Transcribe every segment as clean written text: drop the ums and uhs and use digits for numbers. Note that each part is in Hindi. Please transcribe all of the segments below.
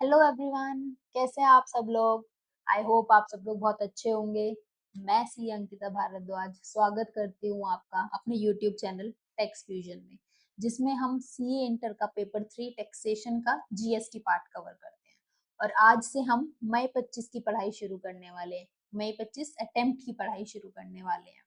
हेलो एवरीवन, कैसे हैं आप सब लोग। आई होप आप सब लोग बहुत अच्छे होंगे। मैं सी अंकिता भारद्वाज स्वागत करती हूँ आपका अपने यूट्यूब चैनल टैक्स फ्यूजन में, जिसमें हम सीए इंटर का पेपर 3 टैक्सेशन का जीएसटी पार्ट कवर करते हैं। और आज से हम मई 25 की पढ़ाई शुरू करने वाले हैं। मई 25 अटेम्प्ट की पढ़ाई शुरू करने वाले हैं।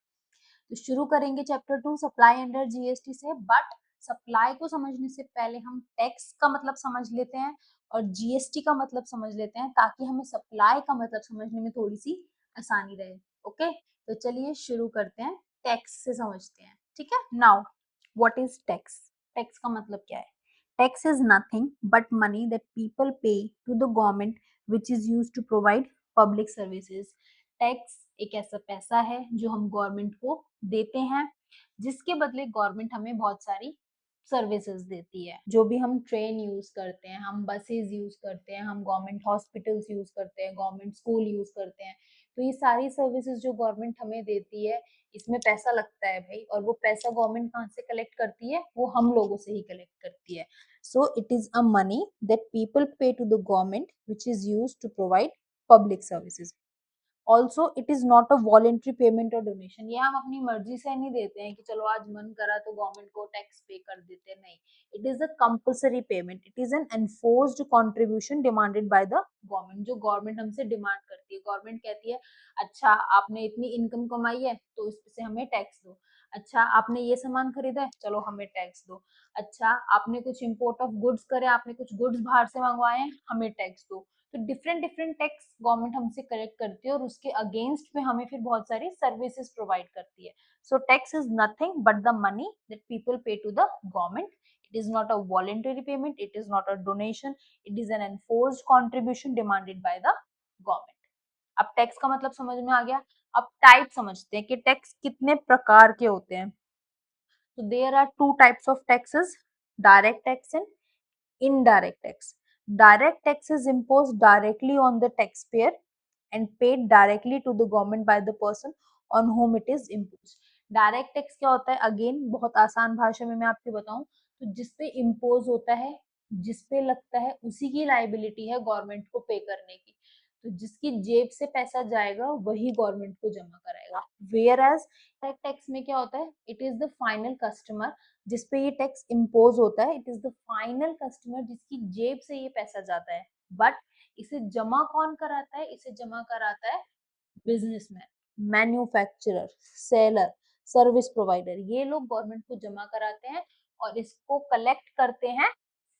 तो शुरू करेंगे चैप्टर 2 सप्लाई अंडर जीएसटी से। बट सप्लाई को समझने से पहले हम टैक्स का मतलब समझ लेते हैं और जीएसटी का मतलब समझ लेते हैं, ताकि हमें सप्लाई का मतलब समझने में थोड़ी सी आसानी रहे। ओके, तो चलिए शुरू करते हैं, टैक्स से समझते हैं। ठीक है, now what is tax. Tax का मतलब क्या है। Tax is nothing but money that people pay to the government which is used to provide public services. Tax एक ऐसा पैसा है जो हम गवर्नमेंट को देते हैं, जिसके बदले गवर्नमेंट हमें बहुत सारी सर्विसेज देती है। जो भी हम ट्रेन यूज करते हैं, हम बसेस यूज करते हैं, हम गवर्नमेंट हॉस्पिटल्स यूज करते हैं, गवर्नमेंट स्कूल यूज करते हैं, तो ये सारी सर्विसेज जो गवर्नमेंट हमें देती है, इसमें पैसा लगता है भाई। और वो पैसा गवर्नमेंट कहाँ से कलेक्ट करती है, वो हम लोगों से ही कलेक्ट करती है। So it is a money that people pay to the government which is use to provide public services. Also it is not a voluntary payment और डोनेशन। ये हम अपनी मर्जी से नहीं देते हैं कि चलो आज मन करा तो गवर्नमेंट को टैक्स पे कर देते, नहीं। It is a compulsory payment, it is an enforced contribution demanded by the government. जो गवर्नमेंट हमसे डिमांड करती है, गवर्नमेंट कहती है अच्छा आपने इतनी इनकम कमाई है तो इससे हमें टैक्स दो। अच्छा आपने ये सामान खरीदा है, चलो हमें टैक्स दो। अच्छा आपने कुछ इम्पोर्ट ऑफ गुड्स करे, आपने कुछ गुड्स बाहर से मंगवाए हैं, हमें टैक्स दो। तो डिफरेंट डिफरेंट टैक्स गवर्नमेंट हमसे कलेक्ट करती है और उसके अगेंस्ट में हमें फिर बहुत सारी सर्विसेज प्रोवाइड करती है। So tax is nothing but the money that people pay to the government. It is not a voluntary payment, it is not a donation, it is an enforced contribution demanded by the government. अब टैक्स का मतलब समझ में आ गया। अब टाइप समझते हैं कि टैक्स कितने प्रकार के होते हैं। तो there are two types of taxes, direct tax and indirect tax. Direct tax is imposed directly on the taxpayer and paid directly to the government by the person on whom it is imposed. Direct tax क्या होता है, अगेन बहुत आसान भाषा में मैं आपको बताऊं तो जिसपे इम्पोज होता है, जिसपे लगता है, उसी की लाइबिलिटी है गवर्नमेंट को पे करने की। तो जिसकी जेब से पैसा जाएगा वही गवर्नमेंट को जमा कराएगा। वेयर एज टैक्स में क्या होता है, it is the final customer जिसपे ये टैक्स इम्पोज होता है। It is the final customer जिसकी जेब से ये पैसा जाता है। बट इसे जमा कौन कराता है, इसे जमा कराता है businessman, manufacturer, seller, service provider. ये लोग गवर्नमेंट को जमा कराते हैं और इसको कलेक्ट करते हैं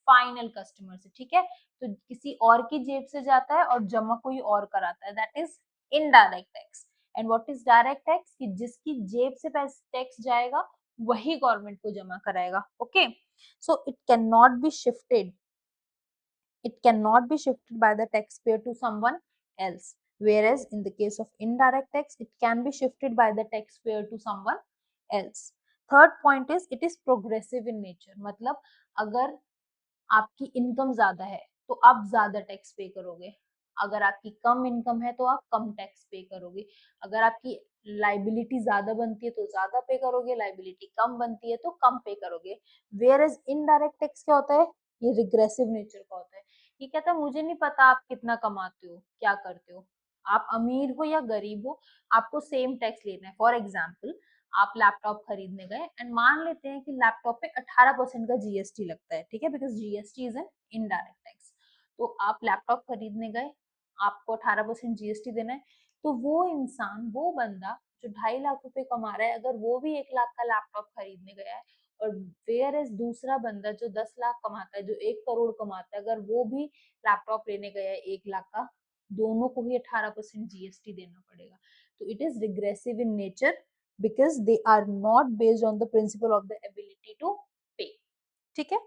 फाइनल कस्टमर से। ठीक है, तो किसी और की जेब से जाता है और जमा कोई और कराता है, that is indirect tax. And what is direct tax, कि जिसकी जेब से टैक्स जाएगा वही गवर्नमेंट को जमा कराएगा। Okay, so it can not be shifted, it cannot be shifted by the taxpayer to someone else, whereas in the case of indirect tax it can be shifted by the taxpayer to someone else. Third point is it is progressive in nature, मतलब अगर आपकी इनकम ज्यादा है तो आप ज्यादा टैक्स पे करोगे, अगर आपकी कम इनकम है तो आप कम टैक्स पे करोगे, अगर आपकी लाइबिलिटी ज्यादा बनती है तो ज्यादा पे करोगे, लाइबिलिटी कम बनती है तो कम पे करोगे। वेयर एज इनडायरेक्ट टैक्स क्या होता है, ये रिग्रेसिव नेचर का होता है। ये कहता है मुझे नहीं पता आप कितना कमाते हो, क्या करते हो, आप अमीर हो या गरीब हो, आपको सेम टैक्स लेना है। फॉर एग्जाम्पल आप लैपटॉप खरीदने गए एंड मान लेते हैं कि लैपटॉप पे 18% का जीएसटी लगता है, ठीक है, because GST is an indirect tax. तो आप लैपटॉप खरीदने गए, आपको 18% जीएसटी देना है। तो वो इंसान, वो बंदा जो 2.5 लाख रुपए कमा रहा है, अगर वो भी 1 लाख का लैपटॉप खरीदने गया है, और वेयर एज दूसरा बंदा जो 10 लाख कमाता है, जो 1 करोड़ कमाता है, अगर वो भी लैपटॉप लेने गया है 1 लाख का, दोनों को ही 18% जीएसटी देना पड़ेगा। तो it is regressive in nature because they are not based on the principle of the ability to pay. ठीक है,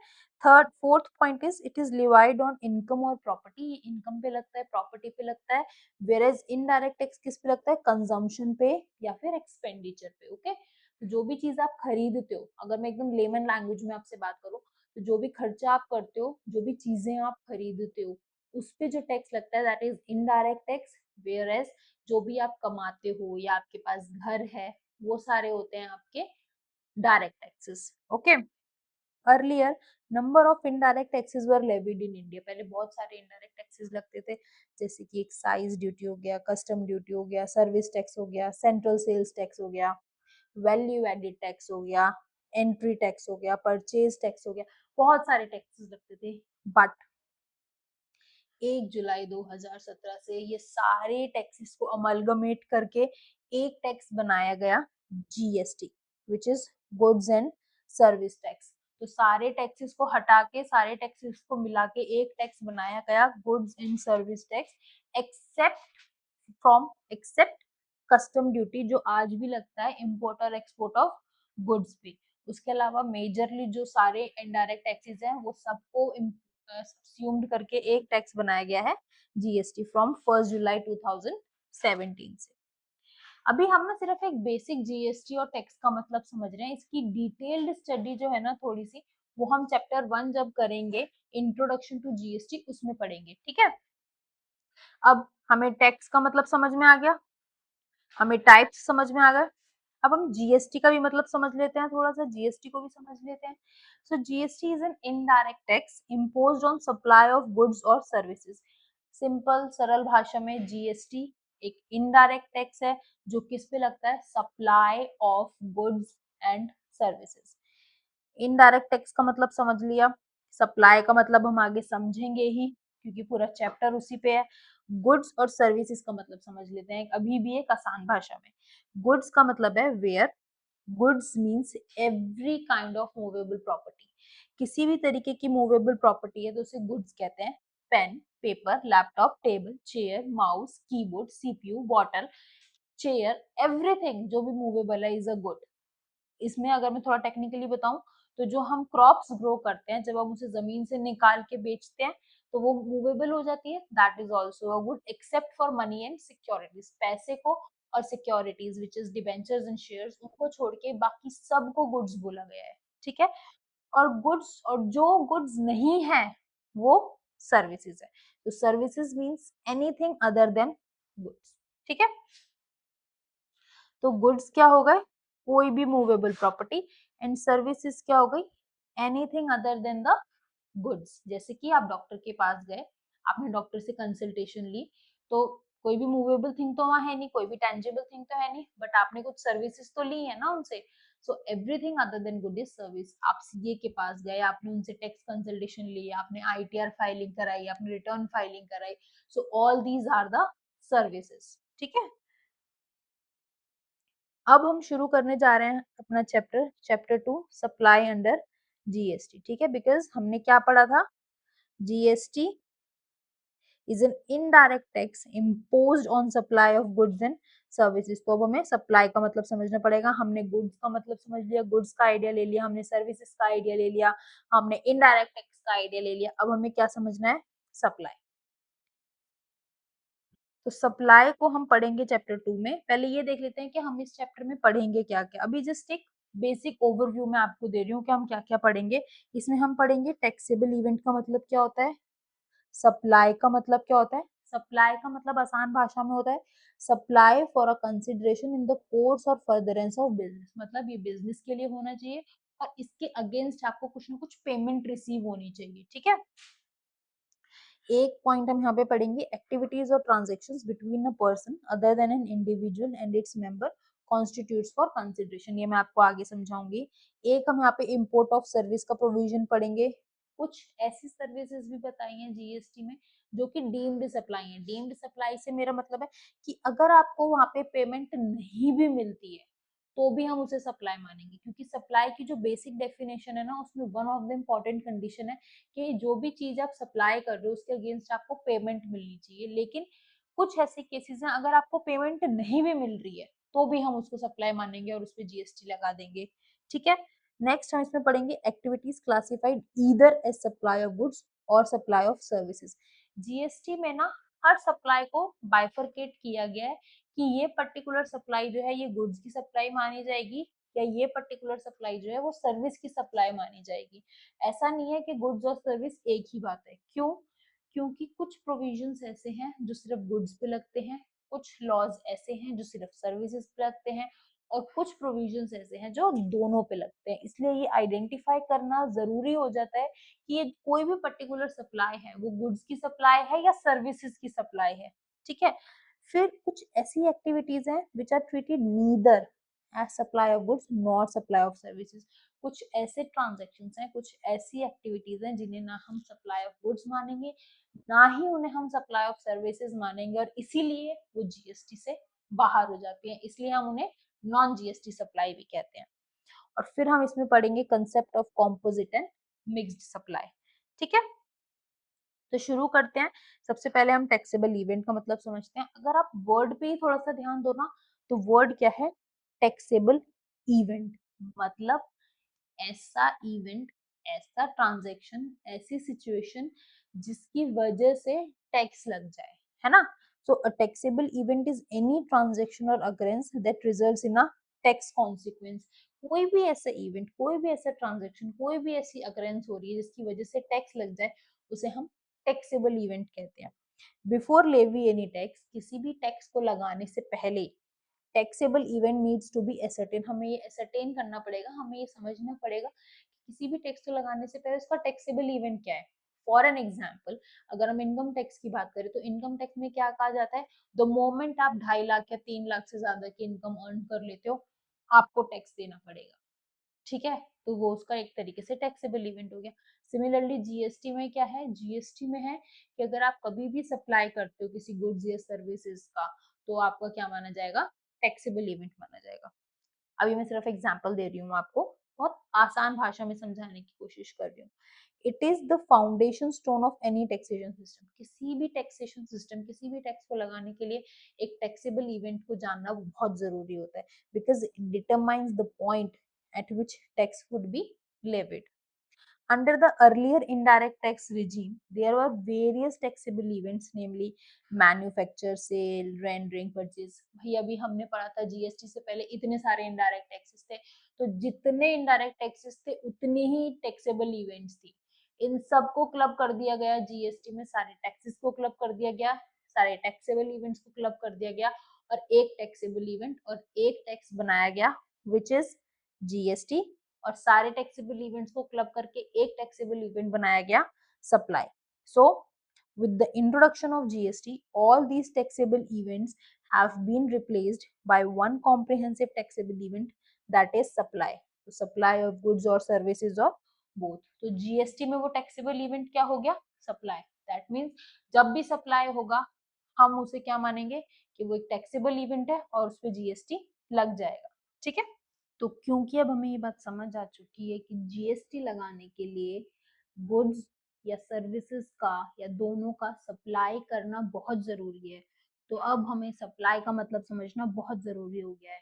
third fourth point is it is levied on income और प्रॉपर्टी। इनकम पे लगता है, प्रॉपर्टी पे लगता है। वेयरएज इनडायरेक्ट टैक्स किस पे लगता है, कंजम्पशन पे या फिर एक्सपेंडिचर पे। ओके, तो जो भी चीज आप खरीदते हो, अगर मैं एकदम लेमन लैंग्वेज में आपसे बात करूं, तो जो भी खर्चा आप करते हो, जो भी चीजें आप खरीदते हो, उस पे जो टैक्स लगता है that is indirect tax. Whereas जो भी आप कमाते हो या आपके पास घर है, वो सारे होते हैं आपके direct taxes. Okay, earlier number of indirect taxes were levied in India, पहले बहुत सारे इनडायरेक्ट टैक्सेस लगते थे, जैसे कि एक्साइज ड्यूटी हो गया, कस्टम ड्यूटी हो गया, सर्विस टैक्स हो गया, सेंट्रल सेल्स टैक्स हो गया, वैल्यू एडिड टैक्स हो गया, एंट्री टैक्स हो गया, परचेज टैक्स हो गया, बहुत सारे टैक्सेस लगते थे। बट 1 जुलाई 2017 से ये सारे टैक्सेस को अमलगमेट करके एक टैक्स बनाया गया, GST, which is goods and service tax. तो सारे टैक्सेस को हटा के, सारे टैक्सेस को मिला के एक टैक्स बनाया गया, goods and service tax, except custom duty, जो आज भी लगता है इम्पोर्ट और एक्सपोर्ट ऑफ गुड्स पे। उसके अलावा मेजरली जो सारे इनडायरेक्ट टैक्सेस हैं वो सबको सब्स्यूम्ड करके एक टैक्स बनाया गया है, जीएसटी, फ्रॉम 1 जुलाई 2017 से। अभी हम ना सिर्फ एक बेसिक जीएसटी और टैक्स का मतलब समझ रहे हैं, इसकी डिटेल्ड स्टडी जो है ना थोड़ी सी, वो हम चैप्टर 1 जब करेंगे, इंट्रोडक्शन टू जीएसटी, उसमें पढ़ेंगे, ठीक है। अब हमें टैक्स का मतलब समझ में आ गया, हमें टाइप्स समझ में आ गए। अब हम जीएसटी का भी मतलब समझ लेते हैं, थोड़ा सा जीएसटी को भी समझ लेते हैं। So GST is an indirect tax imposed on supply of goods और सर्विसेज। सिंपल सरल भाषा में जीएसटी एक इनडायरेक्ट टैक्स है जो किस पे लगता है, supply of goods and services. Indirect tax का मतलब समझ लिया, सप्लाई का मतलब हम आगे समझेंगे ही क्योंकि पूरा चैप्टर उसी पे है। गुड्स और सर्विसेज का मतलब समझ लेते हैं अभी भी एक आसान भाषा में। गुड्स का मतलब है ware, goods means every kind of movable property, किसी भी तरीके की मूवेबल प्रॉपर्टी है तो उसे गुड्स कहते हैं। Pen, paper, laptop, table, chair, mouse, keyboard, CPU, bottle, chair, everything जो भी मूवेबल है इज अ गुड। इसमें अगर मैं थोड़ा टेक्निकली बताऊं तो जो हम क्रॉप्स ग्रो करते हैं, जब हम उसे जमीन से निकाल के बेचते हैं तो वो मूवेबल हो जाती है, that is also a good, except for money and securities, पैसे को और securities which is debentures and shares, उनको छोड़ के बाकी सबको गुड्स बोला गया है, ठीक है। और गुड्स, और जो गुड्स नहीं है वो सर्विसेज है, तो services means anything other than goods, ठीक है। तो गुड्स क्या हो गए, कोई भी मूवेबल प्रॉपर्टी, एंड सर्विसेज क्या हो गई, anything other than the goods. जैसे कि आप डॉक्टर के पास गए, आपने डॉक्टर से कंसल्टेशन ली, तो कोई भी मूवेबल थिंग तो वहां है नहीं, कोई भी टेंजिबल थिंग तो है नहीं, बट आपने कुछ सर्विसेज तो ली है ना उनसे। So everything other than good is service. आप सीए के पास गए, आपने उनसे टैक्स कंसल्टेशन ली, आपने आईटीआर फाइलिंग कराई, आपने रिटर्न फाइलिंग कराई, so all these are the services, ठीक है। अब हम शुरू करने जा रहे हैं अपना चैप्टर 2, सप्लाई अंडर जीएसटी, ठीक है। बिकॉज हमने क्या पढ़ा था, GST is an indirect tax imposed on supply of goods and services. तो अब हमें सप्लाई का मतलब समझना पड़ेगा। हमने गुड्स का मतलब समझ लिया, गुड्स का आइडिया ले लिया, हमने सर्विसेज का आइडिया ले लिया, हमने इनडायरेक्ट टैक्स का आइडिया ले लिया, अब हमें क्या समझना है, सप्लाई। तो सप्लाई को हम पढ़ेंगे चैप्टर 2 में। पहले ये देख लेते हैं कि हम इस चैप्टर में पढ़ेंगे क्या क्या। अभी जस्ट एक बेसिक ओवरव्यू मैं आपको दे रही हूँ कि हम क्या क्या पढ़ेंगे। इसमें हम पढ़ेंगे टैक्सेबल इवेंट का मतलब क्या होता है, सप्लाई का मतलब क्या होता है। सप्लाई का मतलब आसान भाषा में होता है supply for a consideration in the course और फर्दरेंस ऑफ बिजनेस, मतलब ये बिजनेस के लिए होना चाहिए और इसके अगेंस्ट आपको कुछ ना कुछ पेमेंट रिसीव होनी चाहिए, ठीक है। एक पॉइंट हम यहाँ पे पढ़ेंगे, एक्टिविटीज और transactions between a person other than an individual and its member constitutes for consideration, ये मैं आपको आगे समझाऊंगी। एक हम यहाँ पे इम्पोर्ट ऑफ सर्विस का प्रोविजन पढ़ेंगे। कुछ ऐसी सर्विसेज भी बताई हैं जीएसटी में जो कि डीम्ड सप्लाई है। डीम्ड सप्लाई से मेरा मतलब है कि अगर आपको वहां पे पेमेंट नहीं भी मिलती है तो भी हम उसे सप्लाई मानेंगे, क्योंकि सप्लाई की जो बेसिक डेफिनेशन है ना उसमें one of the important condition है कि जो भी चीज आप सप्लाई कर रहे हो उसके अगेंस्ट आपको पेमेंट मिलनी चाहिए। लेकिन कुछ ऐसे केसेस हैं अगर आपको पेमेंट नहीं भी मिल रही है तो भी हम उसको सप्लाई मानेंगे और उस पर जीएसटी लगा देंगे, ठीक है। नेक्स्ट हम इसमें पढ़ेंगे activities classified either as supply of goods और सप्लाई ऑफ सर्विसेज। जीएसटी में ना हर सप्लाई को बाइफरकेट किया गया है कि ये पर्टिकुलर सप्लाई जो है ये गुड्स की सप्लाई मानी जाएगी या ये पर्टिकुलर सप्लाई जो है वो सर्विस की सप्लाई मानी जाएगी। ऐसा नहीं है कि गुड्स और सर्विस एक ही बात है। क्यों? क्योंकि कुछ प्रोविजंस ऐसे हैं जो सिर्फ गुड्स पे लगते हैं, कुछ लॉज ऐसे हैं जो सिर्फ सर्विसेज पे लगते हैं, और कुछ प्रोविजंस ऐसे हैं जो दोनों पे लगते हैं। इसलिए ये आइडेंटिफाई करना जरूरी हो जाता है कि ये कोई भी पर्टिकुलर सप्लाई है वो गुड्स की सप्लाई है या सर्विसेज की सप्लाई है। ठीक है, फिर कुछ ऐसी एक्टिविटीज हैं which are treated neither as supply of goods nor supply of services. कुछ ऐसे ट्रांजेक्शन हैं, कुछ ऐसी एक्टिविटीज हैं जिन्हें ना हम सप्लाई ऑफ गुड्स मानेंगे ना ही उन्हें हम सप्लाई ऑफ सर्विसेज मानेंगे, और इसीलिए वो जीएसटी से बाहर हो जाती है। इसलिए हम उन्हें नॉन जीएसटी सप्लाई भी कहते हैं। और फिर हम इसमें पढ़ेंगे concept of composite and mixed supply. ठीक है, तो शुरू करते हैं। सबसे पहले हम टैक्सेबल इवेंट का मतलब समझते हैं। अगर आप वर्ड पे ही थोड़ा सा ध्यान दो ना, तो वर्ड क्या है? Taxable event. मतलब ऐसा इवेंट, ऐसा ट्रांजैक्शन, ऐसी सिचुएशन जिसकी वजह से टैक्स लग जाए, है ना? So a taxable event is any transaction और occurrence that results in a tax consequence. कोई भी ऐसा इवेंट, कोई भी ऐसा ट्रांजैक्शन, कोई भी ऐसी अकरेंस हो रही है जिसकी वजह से टैक्स लग जाए, उसे हम टैक्सेबल इवेंट कहते हैं। बिफोर लेवी एनी टैक्स, किसी भी टैक्स को लगाने से पहले taxable event needs to be ascertain. हमें ये एसर्टेन करना पड़ेगा, हमें ये समझना पड़ेगा कि किसी भी टैक्स को लगाने से पहले उसका टैक्सेबल इवेंट क्या है। फॉर एन एग्जाम्पल, अगर हम इनकम टैक्स की बात करें तो इनकम टैक्स में क्या कहा जाता है? द मोमेंट आप 2.5 लाख या 3 लाख से ज्यादा की इनकम अर्न कर लेते हो, आपको टैक्स देना पड़ेगा। ठीक है, तो वो उसका एक तरीके से टैक्सेबल इवेंट हो गया। सिमिलरली जीएसटी में क्या है? जीएसटी में है कि अगर आप कभी भी सप्लाई करते हो किसी गुड्स या सर्विसेज का, तो आपका क्या माना जाएगा? टैक्सेबल इवेंट माना जाएगा। अभी मैं सिर्फ एग्जांपल दे रही हूँ आपको, बहुत आसान भाषा में समझाने की कोशिश कर रही हूँ। It is the foundation stone of any taxation system. किसी भी टैक्सेशन सिस्टम, किसी भी टैक्स को लगाने के लिए एक टैक्सेबल इवेंट को जानना बहुत जरूरी होता है, because it determines the point at which tax would be levied. Under the earlier indirect tax regime, there were various taxable events, namely manufacture, sale, rendering, purchase. भाई अभी हमने पढ़ा था जीएसटी से पहले इतने सारे इनडायरेक्ट टैक्सेस थे, तो जितने इनडायरेक्ट टैक्सेस थे उतने ही टैक्सेबल इवेंट्स थी। इन सबको क्लब कर दिया गया जीएसटी में, सारे टैक्सेस को क्लब कर दिया गया, सारे टैक्सेबल इवेंट्स को क्लब कर दिया गया, और एक टैक्सेबल इवेंट और एक टैक्स बनाया गया विच इज जीएसटी। और सारे टैक्सेबल इवेंट्स को क्लब करके एक टैक्सेबल इवेंट बनाया गया supply. So with the introduction of GST, all these taxable events have been replaced by one comprehensive taxable event, that is supply. तो supply of goods or services of both. तो GST में वो taxable event क्या हो गया? supply. That means जब भी supply होगा हम उसे क्या मानेंगे कि वो एक taxable event है और उस पर GST लग जाएगा। ठीक है, तो क्योंकि अब हमें ये बात समझ आ चुकी है कि जीएसटी लगाने के लिए गुड्स या सर्विसेज का या दोनों का सप्लाई करना बहुत जरूरी है, तो अब हमें सप्लाई का मतलब समझना बहुत जरूरी हो गया है।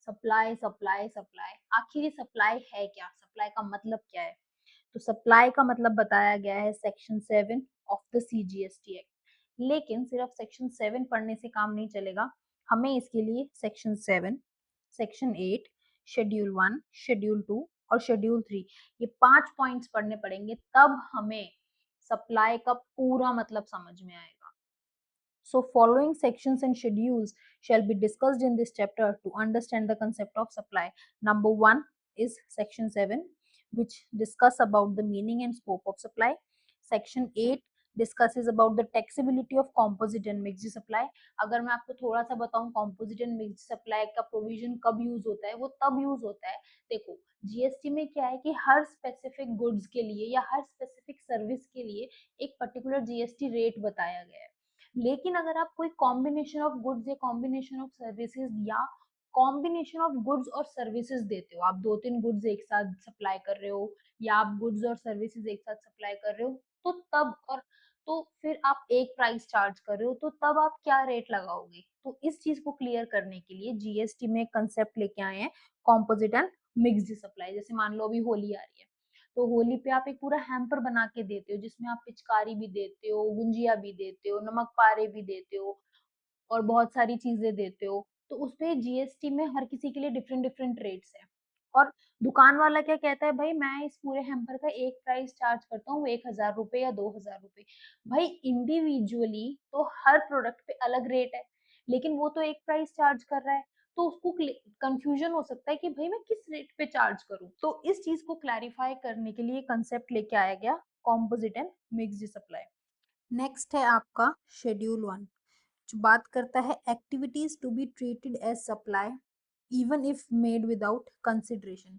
सप्लाई सप्लाई सप्लाई, आखिर ये सप्लाई है क्या? सप्लाई का मतलब क्या है? तो सप्लाई का मतलब बताया गया है section 7 of the CGST act. लेकिन सिर्फ सेक्शन 7 पढ़ने से काम नहीं चलेगा, हमें इसके लिए सेक्शन 7, सेक्शन 8, शेड्यूल 1, शेड्यूल 2 और शेड्यूल 3, ये 5 पॉइंट्स पढ़ने पड़ेंगे, तब हमें सप्लाई का पूरा मतलब समझ में आएगा। So following sections and schedules shall be discussed in this chapter to understand the concept of supply. Number 1 is section 7, which discuss about the meaning and scope of supply. Section 8 discusses about the taxability of composite and mixed supply. अगर मैं आपको थोड़ा सा बताऊं composite and mixed supply का provision कब यूज होता है, वो तब यूज होता है, देखो जीएसटी में क्या है कि हर स्पेसिफिक गुड्स के लिए या हर स्पेसिफिक सर्विस के लिए एक पर्टिकुलर जीएसटी रेट बताया गया है। लेकिन अगर आप कोई कॉम्बिनेशन ऑफ गुड्स या कॉम्बिनेशन ऑफ सर्विसेज या कॉम्बिनेशन ऑफ गुड्स और सर्विसेज देते हो, आप 2-3 गुड्स एक साथ सप्लाई कर रहे हो या आप गुड्स और सर्विसेज एक साथ सप्लाई कर रहे हो, तो तब और तो फिर आप एक प्राइस चार्ज कर रहे हो, तो तब आप क्या रेट लगाओगे? तो इस चीज को क्लियर करने के लिए जीएसटी में कंसेप्ट लेके आए हैं कॉम्पोजिट एंड मिक्स्ड सप्लाई। जैसे मान लो अभी होली आ रही है, तो होली पे आप एक पूरा हैम्पर बना के देते हो जिसमें आप पिचकारी भी देते हो, गुंजिया भी देते हो, नमक पारे भी देते हो और बहुत सारी चीजें देते हो, तो उसपे जीएसटी में हर किसी के लिए डिफरेंट डिफरेंट रेट्स है। और दुकान वाला क्या कहता है, भाई मैं इस पूरे हैम्पर का एक प्राइस चार्ज करता हूँ 1,000 रुपए या 2,000 रुपए। भाई इंडिविजुअली तो हर प्रोडक्ट पे अलग रेट है, लेकिन वो तो एक प्राइस चार्ज कर रहा है। तो उसको कंफ्यूजन हो सकता है कि भाई मैं किस रेट पे चार्ज करूं। तो इस चीज को क्लैरिफाई करने के लिए कंसेप्ट लेके आया गया composite and mixed supply. Next है आपका शेड्यूल 1, जो बात करता है activities to be treated as supply even if made without consideration.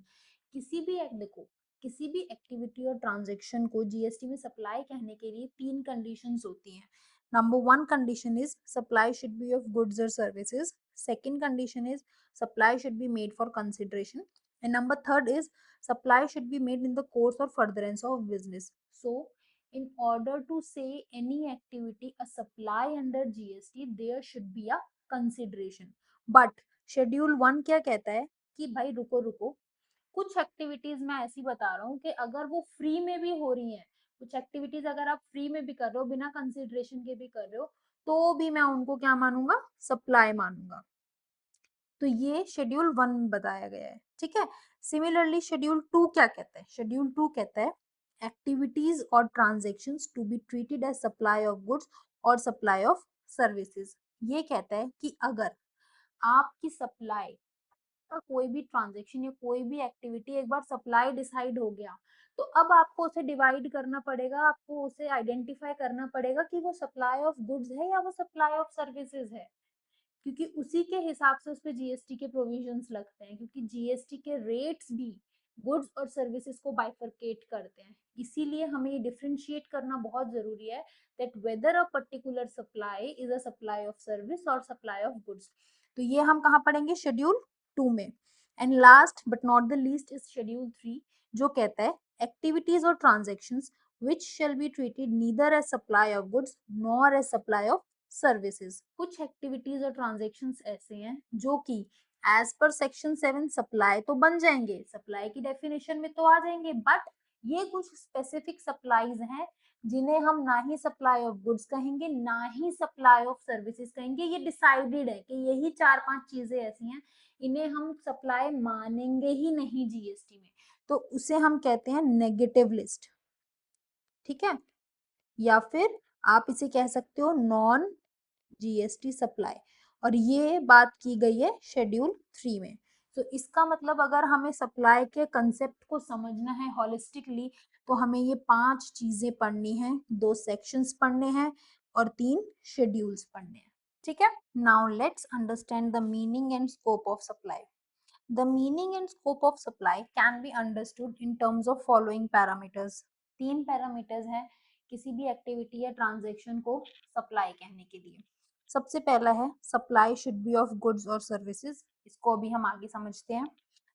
किसी भी देखो, किसी भी एक्टिविटी और ट्रांजेक्शन को जीएसटी में सप्लाई कहने के लिए 3 कंडीशंस होती हैं। Number 1 condition is supply should be of goods और services, second condition is supply should be made for consideration, and number third is supply should be made in the course और furtherance of business. So in order to say any activity a supply under GST there should be a consideration, but schedule 1 क्या कहता है कि भाई रुको रुको, कुछ एक्टिविटीज मैं ऐसी बता रहा हूँ कि अगर वो फ्री में भी हो रही हैं, कुछ एक्टिविटीज अगर आप फ्री में भी कर रहे हो, बिना कंसिडरेशन के भी कर रहे हो, तो भी मैं उनको क्या मानूंगा, सप्लाई मानूंगा। तो ये शेड्यूल 1 में बताया गया है, ठीक है। सिमिलरली शेड्यूल 2 क्या कहता है, शेड्यूल 2 कहता है एक्टिविटीज और transactions to be treated as supply of goods और सप्लाई ऑफ सर्विसेज। ये कहता है कि अगर आपकी सप्लाई का कोई भी ट्रांजेक्शन या कोई भी एक्टिविटी एक बार सप्लाई डिसाइड हो गया, तो अब आपको उसे डिवाइड करना पड़ेगा, आपको उसे आइडेंटिफाई करना पड़ेगा कि वो सप्लाई ऑफ गुड्स है या वो सप्लाई ऑफ सर्विसेज है, क्योंकि उसी के हिसाब से उस पे जीएसटी के प्रोविजंस लगते हैं, क्योंकि जीएसटी के रेट्स भी गुड्स और सर्विसेज को बाइफरकेट करते हैं। इसीलिए हमें ये डिफरेंशिएट करना बहुत जरूरी है that whether a particular supply is a supply of service और सप्लाई ऑफ गुड्स। तो ये हम कहाँ पढ़ेंगे, शेड्यूल 2 में। And last but not the least is schedule 3, जो कहता है एक्टिविटीज और transactions which shall be treated neither as supply of goods nor as supply of services. कुछ एक्टिविटीज और ट्रांजेक्शन्स ऐसे हैं जो कि एज पर सेक्शन 7 सप्लाई तो बन जाएंगे, सप्लाई की डेफिनेशन में तो आ जाएंगे, बट ये कुछ स्पेसिफिक सप्लाईज हैं जिन्हें हम ना ही सप्लाई ऑफ गुड्स कहेंगे ना ही सप्लाई ऑफ सर्विसेज कहेंगे। ये डिसाइडेड है कि यही 4-5 चीजें ऐसी हैं, इन्हें हम सप्लाई मानेंगे ही नहीं जीएसटी में, तो उसे हम कहते हैं नेगेटिव लिस्ट, ठीक है। या फिर आप इसे कह सकते हो नॉन जीएसटी सप्लाई, और ये बात की गई है शेड्यूल 3 में। तो इसका मतलब अगर हमें सप्लाई के कंसेप्ट को समझना है हॉलिस्टिकली, तो हमें ये 5 चीजें पढ़नी है, 2 सेक्शंस पढ़ने हैं और 3 शेड्यूल्स पढ़ने हैं, ठीक है। Now let's understand the meaning and scope of supply. The meaning and scope of supply can be understood in terms of following parameters. 3 parameters हैं किसी भी एक्टिविटी या ट्रांजेक्शन को सप्लाई कहने के लिए। सबसे पहला है supply should be of goods और सर्विसेज, इसको अभी हम आगे समझते हैं।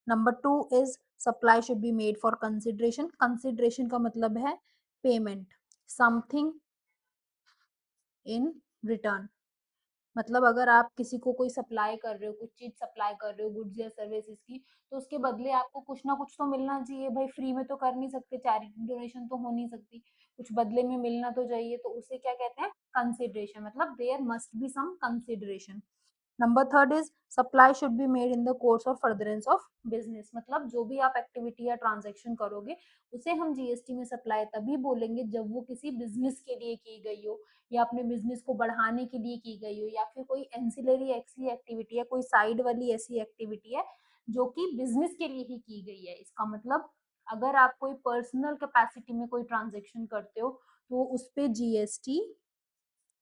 Number 2 is supply should be made for consideration, consideration का मतलब है पेमेंट, समथिंग इन रिटर्न। मतलब अगर आप किसी को कोई सप्लाई कर रहे हो, कुछ चीज सप्लाई कर रहे हो गुड्स या सर्विसेज की, तो उसके बदले आपको कुछ ना कुछ तो मिलना चाहिए भाई, फ्री में तो कर नहीं सकते, चैरिटी डोनेशन तो हो नहीं सकती, कुछ बदले में मिलना तो चाहिए, तो उसे क्या कहते हैं, कंसिडरेशन, मतलब there must be some consideration. Number third is supply should be made in the course और फर्दरेंस ऑफ बिजनेस, मतलब जो भी आप एक्टिविटी या ट्रांजेक्शन करोगे उसे हम जीएसटी में सप्लाई तभी बोलेंगे जब वो किसी बिजनेस के लिए की गई हो, या अपने बिजनेस को बढ़ाने के लिए की गई हो, या फिर कोई एंसिलरी ऐसी एक्टिविटी है, कोई साइड वाली ऐसी एक्टिविटी है जो कि बिजनेस के लिए ही की गई है। इसका मतलब अगर आप कोई पर्सनल कैपेसिटी में कोई ट्रांजेक्शन करते हो तो उस पे जीएसटी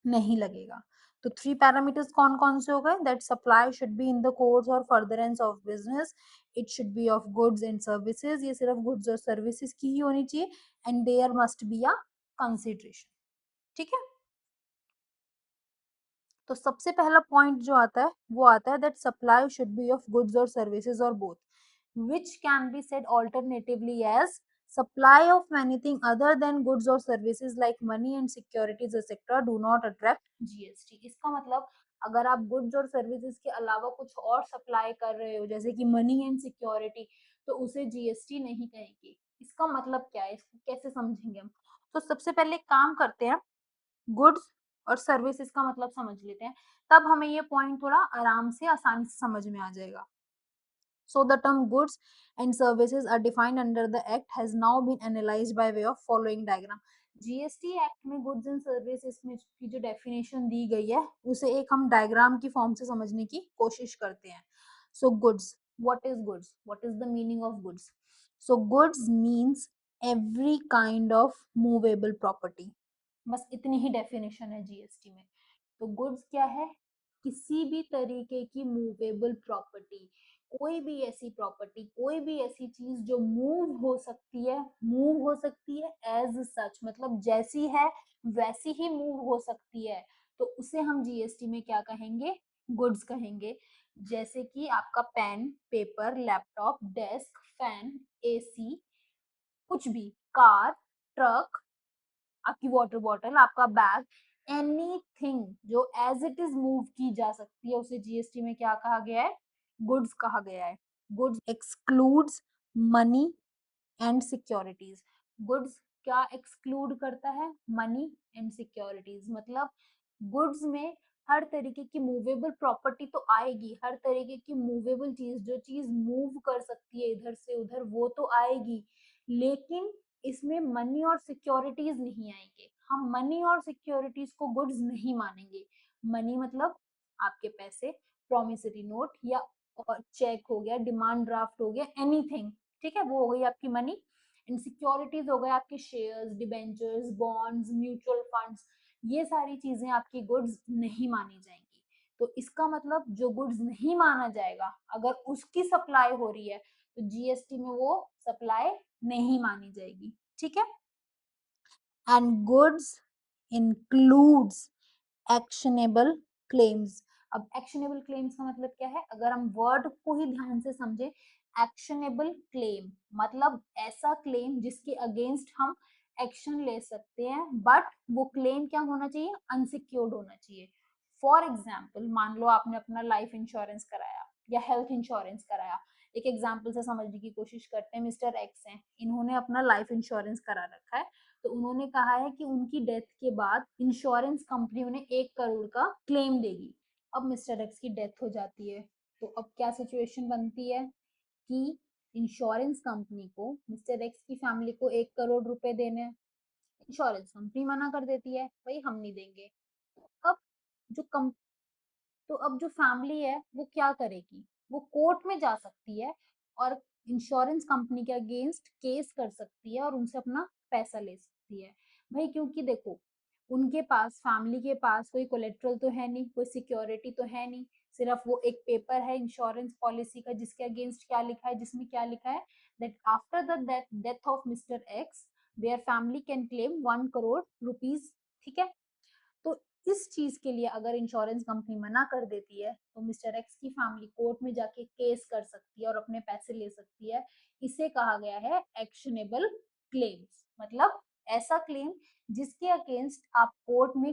नहीं लगेगा। तो 3 पैरामीटर्स कौन कौन से हो गए, that supply should be in the course और furtherance of business, it should be of goods and services, ये सिर्फ गुड्स और सर्विसेज की ही होनी चाहिए, and there must be a consideration, ठीक है। तो सबसे पहला पॉइंट जो आता है वो आता है that supply should be of goods और सर्विसेज और both, which can be said alternatively as supply of anything other than goods or services like money and securities etc do not attract GST। इसका मतलब अगर आप गुड्स और सर्विसेज के अलावा कुछ और सप्लाई कर रहे हो जैसे कि मनी एंड सिक्योरिटी, तो उसे जीएसटी नहीं कहेंगे। इसका मतलब क्या है, इसको कैसे समझेंगे हम, तो सबसे पहले काम करते हैं, गुड्स और सर्विसेज का मतलब समझ लेते हैं, तब हमें ये पॉइंट थोड़ा आराम से आसानी से समझ में आ जाएगा। So the term goods and services are defined under the act has now been analyzed by way of following diagram। GST act में गुड्स एंड सर्विसेज में की जो डेफिनेशन दी गई है उसे एक हम डायग्राम की फॉर्म से समझने की कोशिश करते हैं। So goods, what is goods? What is the meaning of goods? So goods means every kind of movable property. बस इतनी ही डेफिनेशन है जीएसटी में। तो गुड्स क्या है? किसी भी तरीके की मूवेबल प्रॉपर्टी, कोई भी ऐसी प्रॉपर्टी, कोई भी ऐसी चीज जो मूव हो सकती है, मूव हो सकती है एज सच, मतलब जैसी है वैसी ही मूव हो सकती है, तो उसे हम जीएसटी में क्या कहेंगे? गुड्स कहेंगे। जैसे कि आपका pen, paper, laptop, desk, fan, AC, कुछ भी, कार, ट्रक, आपकी वाटर बॉटल, आपका बैग, एनीथिंग जो एज इट इज मूव की जा सकती है उसे जीएसटी में क्या कहा गया है? गुड्स कहा गया है। Goods excludes money and securities. Goods क्या एक्सक्लूड करता है? Money and securities. मतलब गुड्स में हर तरीके की मूवेबल प्रॉपर्टी तो आएगी, हर तरीके की मूवेबल चीज, जो चीज मूव कर सकती है इधर से उधर, वो तो आएगी, लेकिन इसमें मनी और सिक्योरिटीज नहीं आएंगे। हम मनी और सिक्योरिटीज को गुड्स नहीं मानेंगे। मनी मतलब आपके पैसे, प्रोमिसरी नोट या चेक हो गया, डिमांड ड्राफ्ट हो गया, एनीथिंग, ठीक है, वो हो गई आपकी मनी। एंड सिक्योरिटीज हो गए आपके shares, debentures, bonds, mutual funds, ये सारी चीजें आपकी गुड्स नहीं मानी जाएंगी। तो इसका मतलब जो गुड्स नहीं माना जाएगा, अगर उसकी सप्लाई हो रही है तो जीएसटी में वो सप्लाई नहीं मानी जाएगी, ठीक है। And goods includes actionable claims. अब एक्शनेबल क्लेम्स का मतलब क्या है? अगर हम वर्ड को ही ध्यान से समझे, एक्शनेबल क्लेम मतलब ऐसा क्लेम जिसके अगेंस्ट हम एक्शन ले सकते हैं, बट वो क्लेम क्या होना चाहिए? अनसिक्योर्ड होना चाहिए। फॉर एग्जाम्पल, मान लो आपने अपना लाइफ इंश्योरेंस कराया या हेल्थ इंश्योरेंस कराया। एक एग्जाम्पल से समझने की कोशिश करते हैं। मिस्टर एक्स हैं, इन्होंने अपना लाइफ इंश्योरेंस करा रखा है, तो उन्होंने कहा है कि उनकी डेथ के बाद इंश्योरेंस कंपनी उन्हें 1 करोड़ का क्लेम देगी। अब मिस्टर एक्स की डेथ हो जाती है, तो अब क्या सिचुएशन बनती है कि इंश्योरेंस कंपनी को मिस्टर एक्स की फैमिली को 1 करोड़ रुपए देने हैं। इंश्योरेंस कंपनी मना कर देती है, भाई हम नहीं देंगे। अब जो कम तो अब जो फैमिली है वो क्या करेगी? वो कोर्ट में जा सकती है और इंश्योरेंस कंपनी के अगेंस्ट केस कर सकती है और उनसे अपना पैसा ले सकती है। भाई क्योंकि देखो, उनके पास, फैमिली के पास कोई कोलेट्रल तो है नहीं, कोई सिक्योरिटी तो है नहीं, सिर्फ वो एक पेपर है इंश्योरेंस पॉलिसी का, जिसके अगेंस्ट क्या लिखा है, जिसमें क्या लिखा है that after the death of mister x their family can claim 1 crore rupees, ठीक है। तो इस चीज के लिए अगर इंश्योरेंस कंपनी मना कर देती है तो मिस्टर एक्स की फैमिली कोर्ट में जाके केस कर सकती है और अपने पैसे ले सकती है। इसे कहा गया है एक्शनेबल क्लेम्स। मतलब ऐसा क्लेम जिसके अगेंस्ट आप कोर्ट में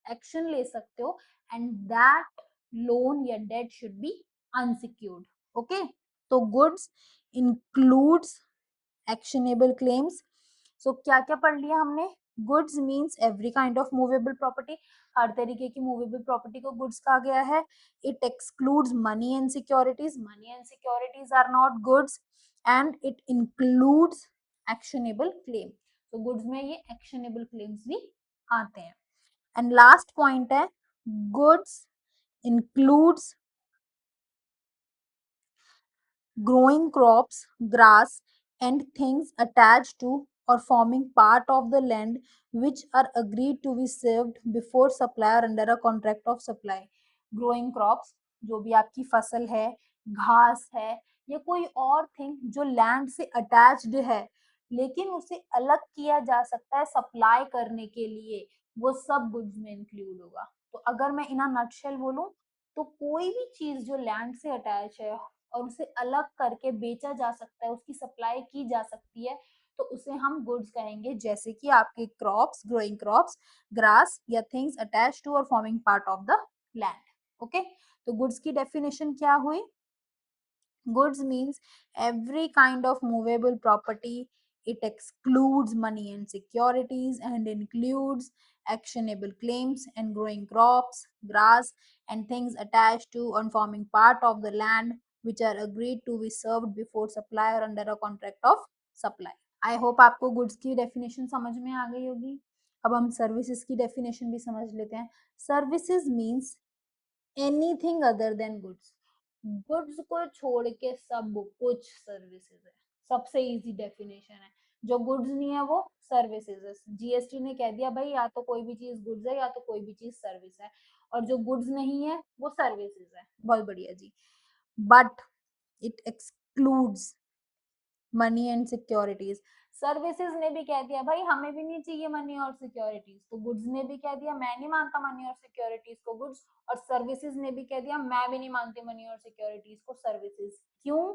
एक्शन ले सकते हो, एंड दैट लोन या debt should be unsecured. Okay, तो goods includes actionable claims. So क्या क्या पढ़ लिया हमने? Goods means every kind of movable property, हर तरीके की मूवेबल प्रॉपर्टी को गुड्स कहा गया है। It excludes money and securities, money and securities are not goods. And it includes actionable claim, तो गुड्स में ये एक्शनेबल क्लेम्स भी आते हैं। एंड लास्ट पॉइंट है, goods includes growing crops, grass, and things attached to or forming part of the land which are agreed to be served before supply or under a contract of supply. Growing crops, जो भी आपकी फसल है, घास है, या कोई और थिंग जो लैंड से अटैच्ड है लेकिन उसे अलग किया जा सकता है सप्लाई करने के लिए, वो सब गुड्स में इंक्लूड होगा। तो अगर मैं इन अ नटशेल बोलूं, तो कोई भी चीज जो लैंड से अटैच है और उसे अलग करके बेचा जा सकता है, उसकी सप्लाई की जा सकती है, तो उसे हम गुड्स कहेंगे। जैसे कि आपके क्रॉप्स, ग्रोइंग क्रॉप्स, ग्रास या थिंग्स अटैच टू और forming part of the land. Okay, तो गुड्स की डेफिनेशन क्या हुई? Goods means every kind of movable property. It excludes money and securities and includes actionable claims and growing crops, grass, and things attached to and forming part of the land which are agreed to be served before supply or under a contract of supply. I hope आपको गुड्स की डेफिनेशन समझ में आ गई होगी। अब हम सर्विसेज की डेफिनेशन भी समझ लेते हैं। Services means anything other than goods, goods को छोड़ के सब कुछ सर्विसेज है, सबसे इजी डेफिनेशन है। जो गुड्स नहीं है वो सर्विसेज है। जीएसटी ने कह दिया भाई या तो कोई भी चीज गुड्स है या तो कोई भी चीज सर्विस है, और जो गुड्स नहीं है वो सर्विसेज है। बहुत बढ़िया जी। But it excludes money and securities. Services ने भी कह दिया भाई हमें भी नहीं चाहिए मनी और सिक्योरिटीज, तो गुड्स ने भी कह दिया मैं नहीं मानता मनी और सिक्योरिटीज को गुड्स, और सर्विसेज ने भी कह दिया मैं भी नहीं मानती मनी और सिक्योरिटीज को सर्विसेज। क्यों?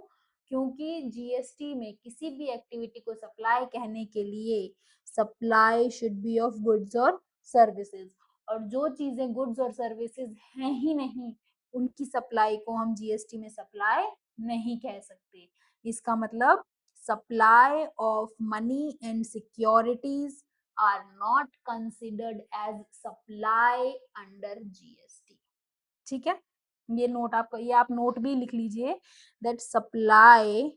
क्योंकि जीएसटी में किसी भी एक्टिविटी को सप्लाई कहने के लिए supply should be of goods और सर्विसेज, और जो चीजें गुड्स और सर्विसेज हैं ही नहीं उनकी सप्लाई को हम जीएसटी में सप्लाई नहीं कह सकते। इसका मतलब supply of money and securities are not considered as supply under GST। ठीक है, ये नोट आपका, ये आप नोट भी लिख लीजिए that supply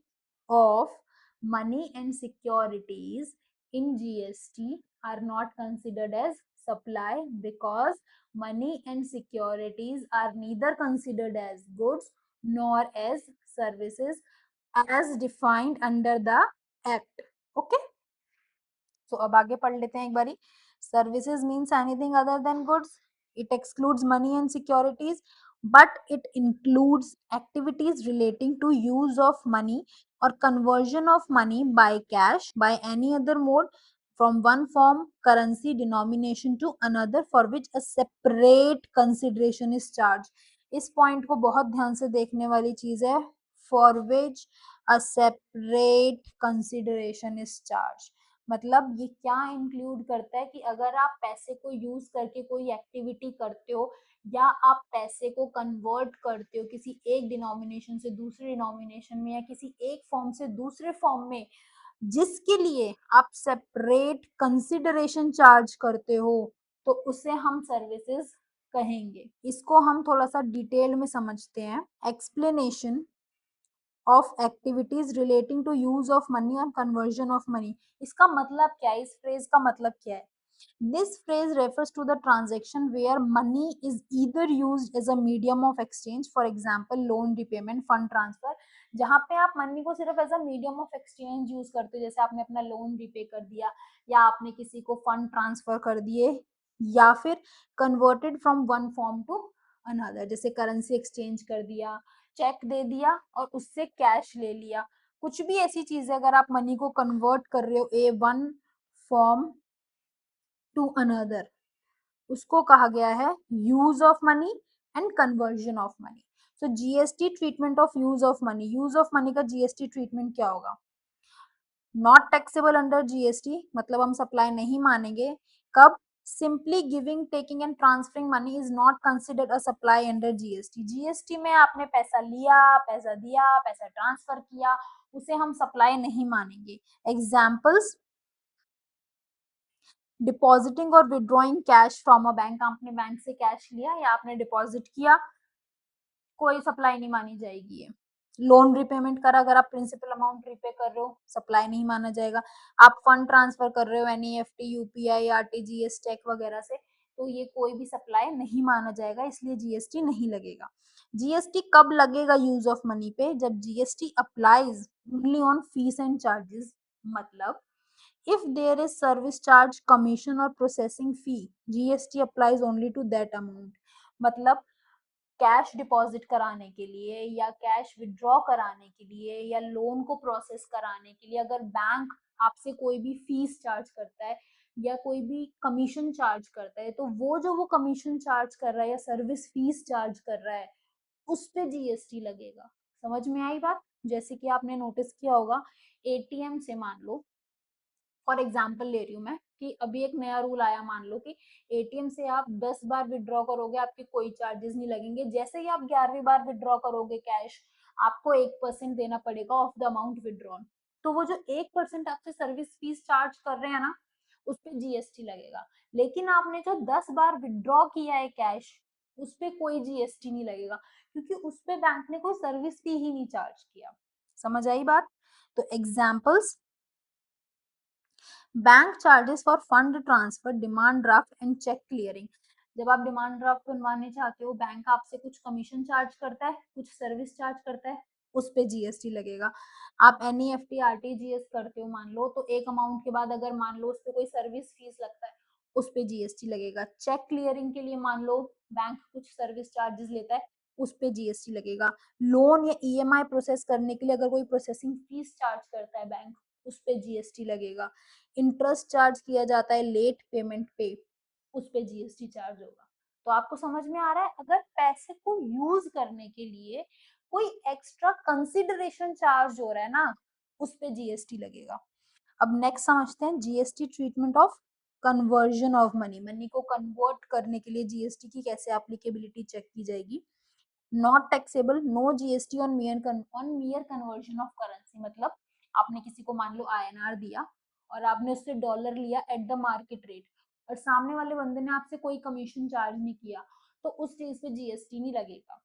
of money and securities in GST are not considered as supply because money and securities are neither considered as goods nor as services as defined under the act। okay, so अब आगे पढ़ लेते हैं एक बारी। services means anything other than goods, it excludes money and securities, but it includes activities relating to use of money or conversion of money by cash by any other mode from one form currency denomination to another for which a separate consideration is charged। इस पॉइंट को बहुत ध्यान से देखने वाली चीज है, for which a separate consideration is charged। मतलब ये क्या इंक्लूड करता है कि अगर आप पैसे को यूज करके कोई एक्टिविटी करते हो या आप पैसे को कन्वर्ट करते हो किसी एक डिनोमिनेशन से दूसरे डिनोमिनेशन में या किसी एक फॉर्म से दूसरे फॉर्म में, जिसके लिए आप सेपरेट कंसिडरेशन चार्ज करते हो, तो उसे हम सर्विसेज कहेंगे। इसको हम थोड़ा सा डिटेल में समझते हैं। Explanation of activities relating to use of money and conversion of money। इसका मतलब क्या है, इस फ्रेज का मतलब क्या है? This phrase refers to the transaction where money is either used as a medium of exchange, for example loan repayment, fund transfer। जहाँ पे आप मनी को सिर्फ as a medium of exchange use करते हो, जैसे आपने अपना लोन रिपे कर दिया या आपने किसी को फंड ट्रांसफर कर दिए, या फिर converted from one form to another, जैसे करेंसी एक्सचेंज कर दिया, चेक दे दिया और उससे कैश ले लिया। कुछ भी ऐसी चीज है अगर आप मनी को कन्वर्ट कर रहे हो ए वन फॉर्म टू अनदर, उसको कहा गया है use of money and conversion of money. So GST treatment of use of money, use of money का जीएसटी ट्रीटमेंट क्या होगा? नॉट टैक्सेबल अंडर जीएसटी, मतलब हम सप्लाई नहीं मानेंगे। कब? Simply giving taking and transferring money is not considered a supply under GST. GST में आपने पैसा लिया, पैसा दिया, पैसा ट्रांसफर किया, उसे हम सप्लाई नहीं मानेंगे। एग्जाम्पल्स, डिपॉजिटिंग और withdrawing cash from a bank, आपने बैंक से कैश लिया या आपने डिपॉजिट किया, कोई सप्लाई नहीं मानी जाएगी ये। लोन रिपेमेंट करा, अगर आप प्रिंसिपल अमाउंट रिपे कर रहे हो, सप्लाई नहीं माना जाएगा। आप फंड ट्रांसफर कर रहे हो एनईएफटी, यूपीआई, आरटीजीएस, चेक वगैरह से, तो ये कोई भी सप्लाई नहीं माना जाएगा, इसलिए जीएसटी नहीं लगेगा। जीएसटी कब लगेगा यूज ऑफ मनी पे? जब GST applies only on fees and charges, मतलब if there is service charge, commission or processing fee, GST applies only to that amount। मतलब कैश डिपॉजिट कराने के लिए या कैश विड्रॉ कराने के लिए या लोन को प्रोसेस कराने के लिए अगर बैंक आपसे कोई भी फीस चार्ज करता है या कोई भी कमीशन चार्ज करता है, तो वो जो वो कमीशन चार्ज कर रहा है या सर्विस फीस चार्ज कर रहा है उस पे जीएसटी लगेगा। समझ में आई बात? जैसे कि आपने नोटिस किया होगा, एटीएम से मान लो, फॉर एग्जाम्पल ले रही हूँ मैं, कि अभी एक नया रूल आया, मान लो कि एटीएम से आप 10 बार विड्रॉ करोगे आपके कोई चार्जेस नहीं लगेंगे, जैसे ही आप 11वीं बार विड्रॉ करोगे कैश, आपको 1% देना पड़ेगा ऑफ द अमाउंट विड्रॉन। तो वो जो 1% आपसे सर्विस फीस चार्ज कर रहे हैं ना, उस पर जीएसटी लगेगा। लेकिन आपने जो 10 बार विड्रॉ किया है कैश, उस पर कोई जीएसटी नहीं लगेगा, क्योंकि उस पर बैंक ने कोई सर्विस फी ही नहीं चार्ज किया। समझ आई बात? तो examples, bank charges for fund transfer, demand draft and cheque clearing. जब आप डिमांड ड्राफ्ट बनवाने चाहते हो, बैंक आपसे कुछ कमीशन चार्ज करता है, कुछ सर्विस चार्ज करता है, उस पे जीएसटी लगेगा। आप एनईएफटी आरटीजीएस करते हो मान लो, तो एक अमाउंट के बाद अगर मान लो उस पे कोई सर्विस फीस लगता है, उस पे जीएसटी लगेगा। चेक क्लियरिंग के लिए मान लो बैंक कुछ सर्विस चार्जेस लेता है, उस पे जीएसटी लगेगा। लोन या ईएमआई प्रोसेस करने के लिए अगर कोई प्रोसेसिंग फीस चार्ज करता है बैंक, उस पे जीएसटी लगेगा। इंटरेस्ट चार्ज किया जाता है लेट पेमेंट पे, उस पे जीएसटी चार्ज होगा। तो आपको समझ में आ रहा है, अगर पैसे को यूज करने के लिए कोई एक्स्ट्रा कंसिडरेशन चार्ज हो रहा है ना, उस पे जीएसटी लगेगा। अब नेक्स्ट समझते हैं GST treatment of conversion of money. Money को कन्वर्ट करने के लिए जीएसटी की कैसे एप्लीकेबिलिटी चेक की जाएगी। Not taxable, no GST on mere conversion of currency. मतलब आपने किसी को मान लो आईएनआर दिया और आपने उससे डॉलर लिया एट द मार्केट रेट, और सामने वाले बंदे ने आपसे कोई कमीशन चार्ज नहीं किया, तो उस चीज पे जीएसटी नहीं लगेगा।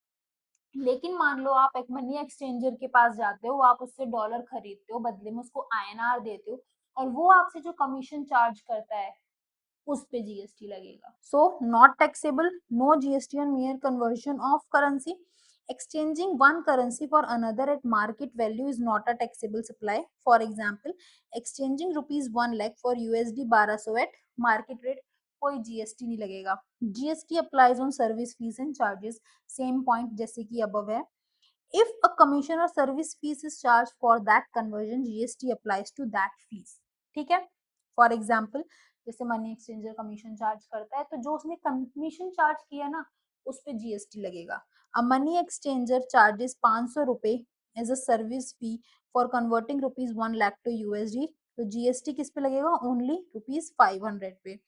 लेकिन मान लो आप एक मनी एक्सचेंजर के पास जाते हो, आप उससे डॉलर खरीदते हो, बदले में उसको आईएनआर देते हो, और वो आपसे जो कमीशन चार्ज करता है, उस पे जीएसटी लगेगा। So not taxable, no GST on mere conversion of currency. Exchanging one currency for another at market value is not a taxable supply. For example, exchanging rupees 1 lakh for USD 1200 at market rate, कोई जीएसटी नहीं लगेगा। GST applies on service fees and charges, same point जैसे कि अबव है। If a commission or service fees is charged for that conversion, GST applies to that fees. ठीक है। फॉर एग्जाम्पल, जैसे मनी एक्सचेंजर कमीशन चार्ज करता है, तो जो उसने कमीशन चार्ज किया ना, उस पे जीएसटी लगेगा। अ मनी एक्सचेंजर चार्जेस 500 रुपए as a service fee for converting rupees 1 lakh to USD, तो जीएसटी किस पे लगेगा, ओनली रुपीज 500 पे।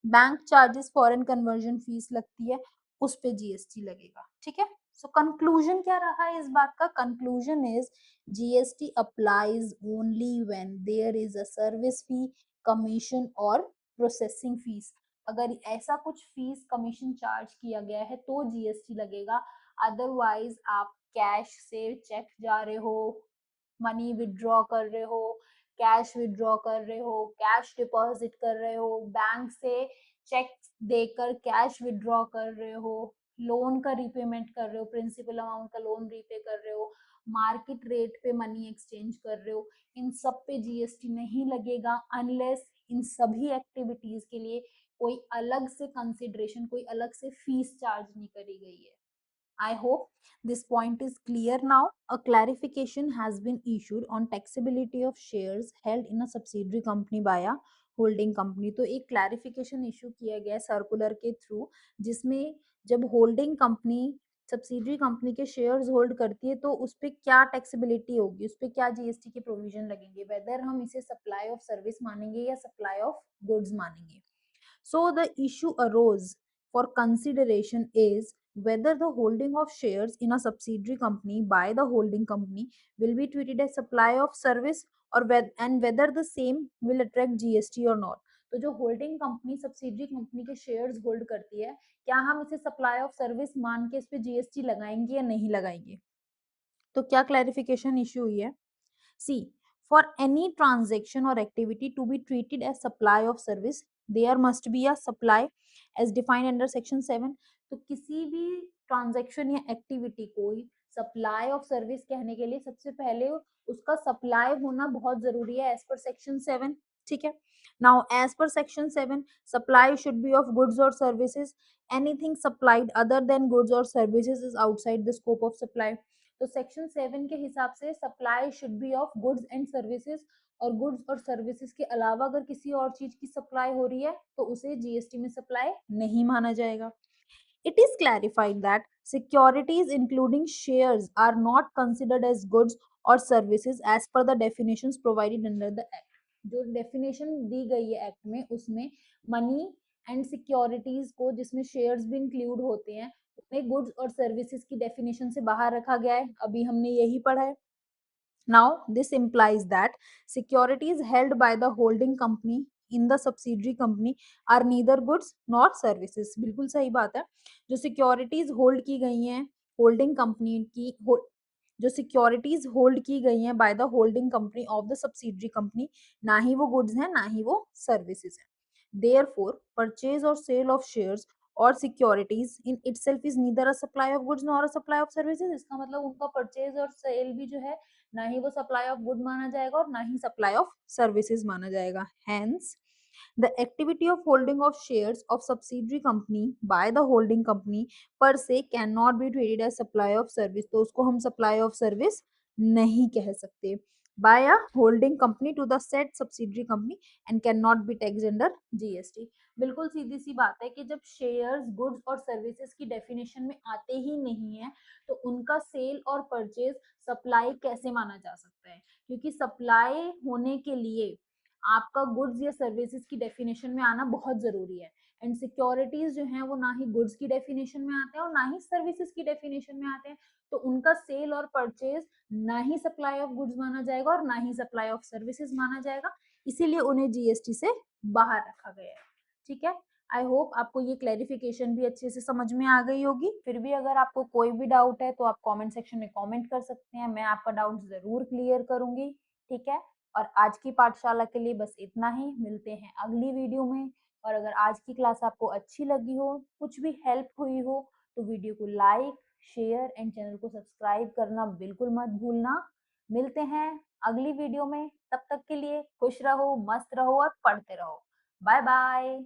Bank charges foreign conversion fees लगती है, उस पे जीएसटी लगेगा। ठीक है। सो कंक्लूजन क्या रहा है इस बात का, conclusion is GST applies only when there is a service fee, commission और प्रोसेसिंग फीस। अगर ऐसा कुछ फीस कमीशन चार्ज किया गया है तो जीएसटी लगेगा। अदरवाइज आप कैश से चेक जा रहे हो, मनी विड्रॉ कर रहे हो, कैश विड्रॉ कर रहे हो, कैश डिपॉजिट कर रहे हो, बैंक से चेक देकर कैश विड्रॉ कर रहे हो, लोन का रीपेमेंट कर रहे हो, प्रिंसिपल अमाउंट का लोन रीपे कर रहे हो, मार्केट रेट पे मनी एक्सचेंज कर रहे हो, इन सब पे जीएसटी नहीं लगेगा, अनलेस इन सभी एक्टिविटीज के लिए कोई अलग से कंसिडरेशन, कोई अलग से फीस चार्ज नहीं करी गई है। I hope this point is clear now. A clarification has been issued on taxability of shares held in a subsidiary company by a holding company. तो एक क्लैरिफिकेशन इशू किया गया सर्कुलर के थ्रू, जिसमें जब होल्डिंग कंपनी सब्सिडरी कंपनी के शेयर्स होल्ड करती है, तो उस पर क्या टैक्सेबिलिटी होगी, उस पर क्या जीएसटी के प्रोविजन लगेंगे, वेदर हम इसे सप्लाई ऑफ सर्विस मानेंगे या सप्लाई ऑफ गुड्स मानेंगे। So the issue arose for consideration is whether the holding of shares in a subsidiary company by the holding company will be treated as supply of service or whether the same will attract GST or not. तो जो होल्डिंग कंपनी सब्सिडरी कंपनी के शेयर्स होल्ड करती है, क्या हम इसे सप्लाई ऑफ सर्विस मान के इस पे जीएसटी लगाएंगे या नहीं लगाएंगे। तो क्या क्लैरिफिकेशन इशू हुई है, See, for any transaction or activity to be treated as supply of service, there must be a supply as defined under section 7. तो किसी भी ट्रांजेक्शन या एक्टिविटी को सप्लाई ऑफ सर्विस कहने के लिए सबसे पहले उसका सप्लाई होना बहुत जरूरी है, एज पर सेक्शन 7। ठीक है। नाउ एज पर section 7, supply should be of goods और services. Anything supplied other than goods और services is outside the scope of supply. तो सेक्शन 7 के हिसाब से supply should be of goods and services, और गुड्स और सर्विसेज के अलावा अगर किसी और चीज की सप्लाई हो रही है तो उसे जीएसटी में सप्लाई नहीं माना जाएगा। It is clarified that securities including shares are not considered as goods or services as per the definitions provided under the act. जो डेफिनेशन दी गई है एक्ट में, उसमें मनी एंड सिक्योरिटीज को, जिसमें शेयर्स भी इंक्लूड होते हैं, उसमें गुड्स और सर्विसेज की डेफिनेशन से बाहर रखा गया है। अभी हमने यही पढ़ा है। Now, this implies that securities held by the holding company in the subsidiary company are neither goods nor services. बिल्कुल सही बात है। जो सिक्योरिटीज होल्ड की गई हैं होल्डिंग कंपनी की, जो सिक्योरिटीज होल्ड की गई हैं by the holding company of the subsidiary company, ना ही वो गुड्स हैं ना ही वो सर्विसेज हैं। Therefore, purchase or sale of shares और securities in itself is neither a supply of goods nor a supply of services. इसका मतलब उनका परचेज और सेल भी जो है ना ही वो सप्लाई ऑफ गुड माना जाएगा और ना ही सप्लाई ऑफ सर्विसेज माना जाएगा। Hence the activity of holding of shares of subsidiary company by the holding company per se cannot be treated as supply of service। तो उसको हम supply of service नहीं कह सकते। by a holding company to the said subsidiary company and cannot be taxed under GST। बिल्कुल सीधी सी बात है कि जब शेयर्स गुड्स और सर्विसेज की डेफिनेशन में आते ही नहीं है तो उनका सेल और परचेज सप्लाई कैसे माना जा सकता है, क्योंकि सप्लाई होने के लिए आपका गुड्स या सर्विसेज की डेफिनेशन में आना बहुत जरूरी है। एंड सिक्योरिटीज जो है वो ना ही गुड्स की डेफिनेशन में आते हैं और ना ही सर्विसेज की डेफिनेशन में आते हैं, तो उनका सेल और परचेज ना ही सप्लाई ऑफ गुड्स माना जाएगा और ना ही सप्लाई ऑफ सर्विसेज माना जाएगा, इसीलिए उन्हें जीएसटी से बाहर रखा गया है। ठीक है, आई होप आपको ये क्लैरिफिकेशन भी अच्छे से समझ में आ गई होगी। फिर भी अगर आपको कोई भी डाउट है तो आप कमेंट सेक्शन में कमेंट कर सकते हैं, मैं आपका डाउट जरूर क्लियर करूंगी। ठीक है, और आज की पाठशाला के लिए बस इतना ही, मिलते हैं अगली वीडियो में। और अगर आज की क्लास आपको अच्छी लगी हो, कुछ भी हेल्प हुई हो, तो वीडियो को लाइक शेयर एंड चैनल को सब्सक्राइब करना बिल्कुल मत भूलना। मिलते हैं अगली वीडियो में, तब तक के लिए खुश रहो, मस्त रहो और पढ़ते रहो। Bye bye.